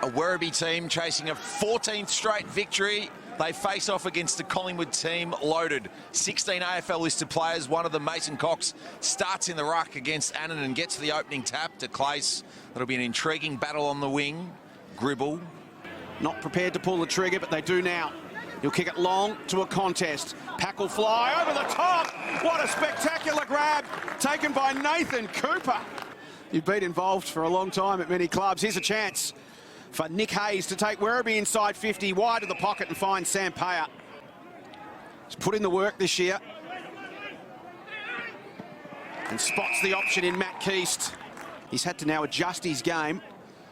A Werribee team chasing a 14th straight victory. They face off against the Collingwood team loaded. 16 AFL listed players. One of them, Mason Cox, starts in the ruck against Annan and gets the opening tap to Clace. That'll be an intriguing battle on the wing. Gribble. Not prepared to pull the trigger, but they do now. He'll kick it long to a contest. Pack will fly over the top. What a spectacular grab taken by Nathan Cooper. You've been involved for a long time at many clubs. Here's a chance for Nick Hayes to take Werribee inside 50, wide of the pocket and find Sam Payer. He's put in the work this year and spots the option in Matt Keast. He's had to now adjust his game.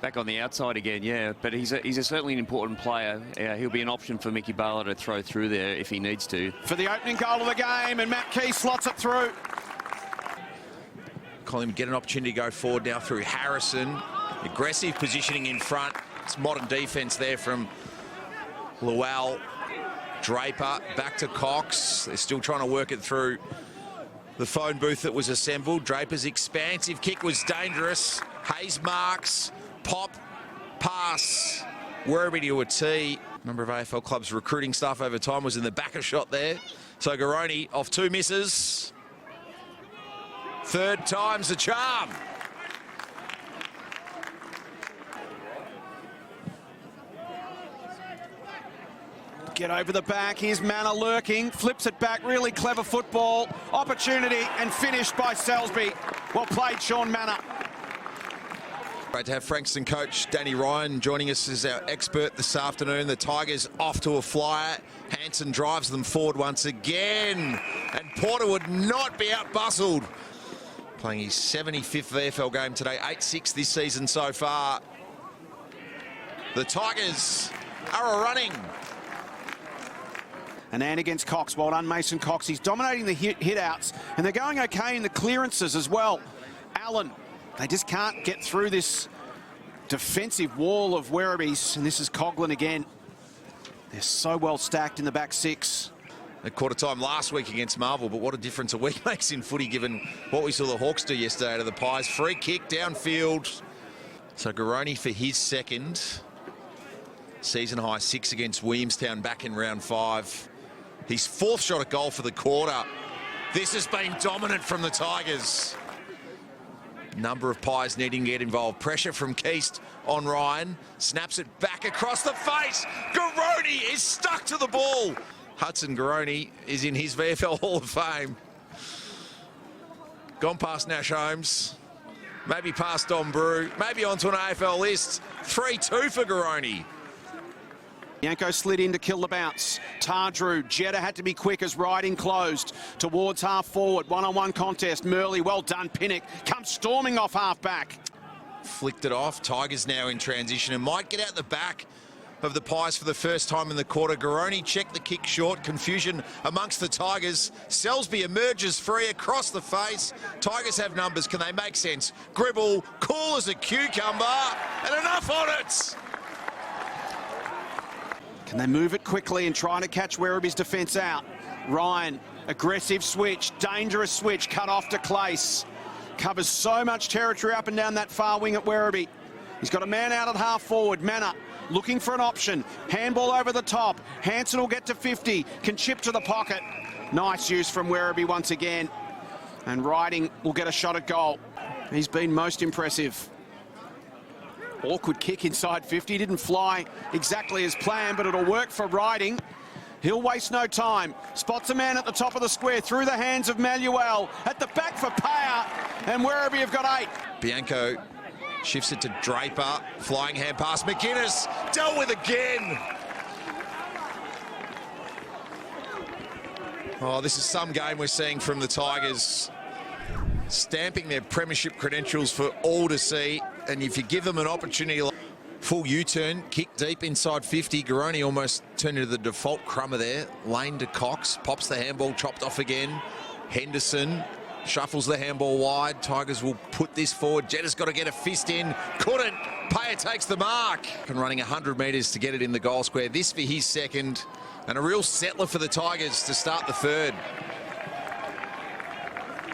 Back on the outside again, yeah, but he's certainly an important player. He'll be an option for Mickey Baylor to throw through there if he needs to. For the opening goal of the game, and Matt Keast slots it through. Collingwood get an opportunity to go forward now through Harrison. Aggressive positioning in front. It's modern defence there from Llewell. Draper back to Cox. They're still trying to work it through the phone booth that was assembled. Draper's expansive kick was dangerous. Hayes marks. Pop, pass, Werribee to a tee. A number of AFL clubs recruiting stuff over time was in the backer shot there. So Garoni off 2 misses. Third time's the charm. Get over the back, here's Manor lurking, flips it back, really clever football. Opportunity and finished by Salisbury. Well played, Sean Manor. Great to have Frankston coach Danny Ryan joining us as our expert this afternoon. The Tigers off to a flyer. Hanson drives them forward once again. And Porter would not be out-bustled. Playing his 75th VFL game today, 8-6 this season so far. The Tigers are running. An and against Cox, well done Mason Cox. He's dominating the hit-outs and they're going okay in the clearances as well. Allen. They just can't get through this defensive wall of Werribee's, and this is Coughlin again. They're so well stacked in the back 6. At quarter time last week against Marvel, but what a difference a week makes in footy given what we saw the Hawks do yesterday to the Pies. Free kick downfield. So Garoni for his second. Season high 6 against Williamstown back in round 5. His 4th shot at goal for the quarter. This has been dominant from the Tigers. Number of Pies needing to get involved. Pressure from Keast on Ryan. Snaps it back across the face. Garoni is stuck to the ball. Hudson Garoni is in his VFL Hall of Fame. Gone past Nash Holmes. Maybe past Don Brew. Maybe onto an AFL list. 3-2 for Garoni. Yanko slid in to kill the bounce. Tardrew, Jetta had to be quick as Riding closed towards half forward. One-on-one contest. Murley, well done. Pinnock comes storming off half back. Flicked it off. Tigers now in transition and might get out the back of the Pies for the first time in the quarter. Garoni checked the kick short. Confusion amongst the Tigers. Selsby emerges free across the face. Tigers have numbers. Can they make sense? Gribble, cool as a cucumber, and enough on it. Can they move it quickly and try to catch Werribee's defence out? Ryan, aggressive switch, dangerous switch, cut off to Clace. Covers so much territory up and down that far wing at Werribee. He's got a man out at half forward. Manor looking for an option. Handball over the top. Hanson will get to 50. Can chip to the pocket. Nice use from Werribee once again. And Riding will get a shot at goal. He's been most impressive. Awkward kick inside 50. Didn't fly exactly as planned, but it'll work for Riding. He'll waste no time. Spots a man at the top of the square through the hands of Manuel. At the back for Payer. And Werribee have got 8. Bianco shifts it to Draper. Flying hand pass. McInnes dealt with again. Oh, this is some game we're seeing from the Tigers. Stamping their premiership credentials for all to see. And if you give them an opportunity, full U-turn, kick deep inside 50. Garoni almost turned into the default crummer there. Lane to Cox, pops the handball, chopped off again. Henderson shuffles the handball wide. Tigers will put this forward. Jetta's got to get a fist in. Couldn't. Payer takes the mark. And running 100 metres to get it in the goal square. This for his second. And a real settler for the Tigers to start the third.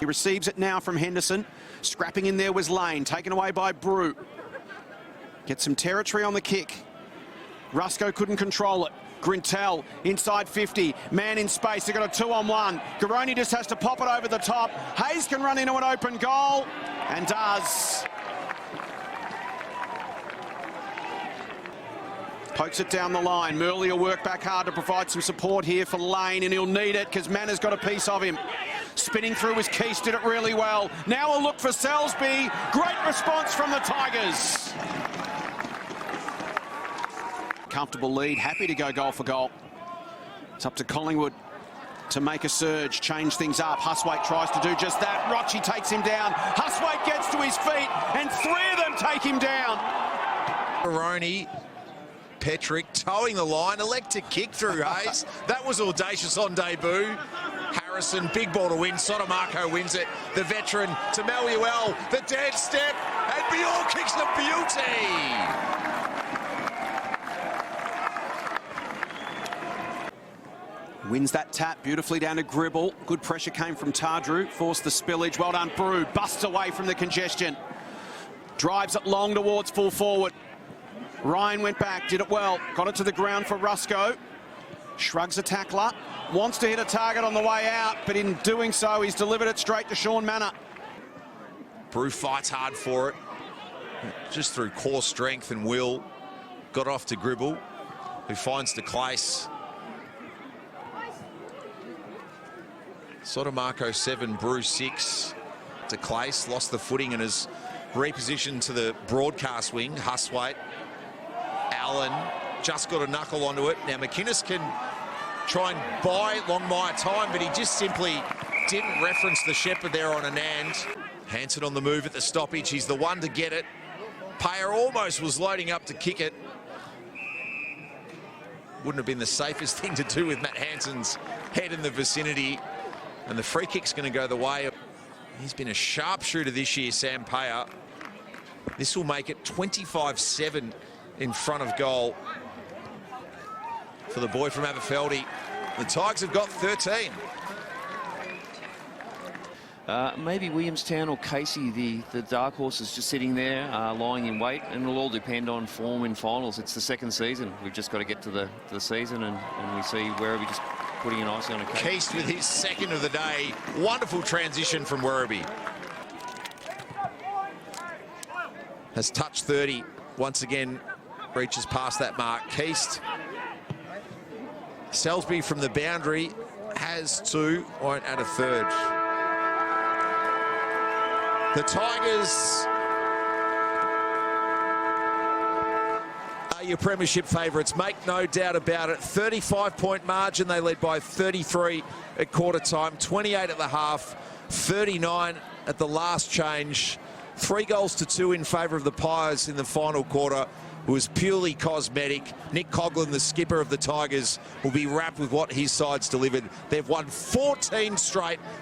He receives it now from Henderson. Scrapping in there was Lane, taken away by Brew. Get some territory on the kick. Rusco couldn't control it. Grintel inside 50, man in space, they've got a 2-on-1. Garoni just has to pop it over the top. Hayes can run into an open goal, and does. Pokes it down the line. Murley will work back hard to provide some support here for Lane, and he'll need it because Manna's got a piece of him. Spinning through was Keys, did it really well. Now a look for Salisbury. Great response from the Tigers. Comfortable lead, happy to go goal for goal. It's up to Collingwood to make a surge, change things up. Huswaite tries to do just that. Rochi takes him down. Huswaite gets to his feet, and three of them take him down. Baroni, Petrick towing the line, electric kick through Hayes. That was audacious on debut. Harrison, big ball to win. Sotomaco wins it. The veteran to Maluel, the dead step, and Bior kicks the beauty. Wins that tap beautifully down to Gribble. Good pressure came from Tardrew. Forced the spillage. Well done, Brew. Busts away from the congestion. Drives it long towards full forward. Ryan went back, did it well. Got it to the ground for Rusco. Shrugs a tackler. Wants to hit a target on the way out, but in doing so, he's delivered it straight to Sean Manna. Brew fights hard for it. Just through core strength and will. Got off to Gribble, who finds the Clace. Sotomaco 7, Brew 6 to Clace. Lost the footing and has repositioned to the broadcast wing. Huswaite, Allen, just got a knuckle onto it. Now McInnes can try and buy Longmire time, but he just simply didn't reference the shepherd there on Anand. Hanson on the move at the stoppage. He's the one to get it. Payer almost was loading up to kick it. Wouldn't have been the safest thing to do with Matt Hanson's head in the vicinity. And the free kick's going to go the way. He's been a sharpshooter this year, Sam Payer. This will make it 25-7 in front of goal for the boy from Aberfeldy. The Tigers have got 13. Maybe Williamstown or Casey, the dark horse, is just sitting there, lying in wait, and it'll all depend on form in finals. It's the second season. We've just got to get to the season, and we see Werribee just putting an icing on a cake. Keast with his second of the day. Wonderful transition from Werribee. Has touched 30. Once again, reaches past that mark. Keast. Salisbury from the boundary has two, won't add a third. The Tigers are your premiership favourites, make no doubt about it. 35-point margin, they led by 33 at quarter time, 28 at the half, 39 at the last change. 3-2 in favour of the Pies in the final quarter. It was purely cosmetic. Nick Coughlin, the skipper of the Tigers, will be wrapped with what his side's delivered. They've won 14 straight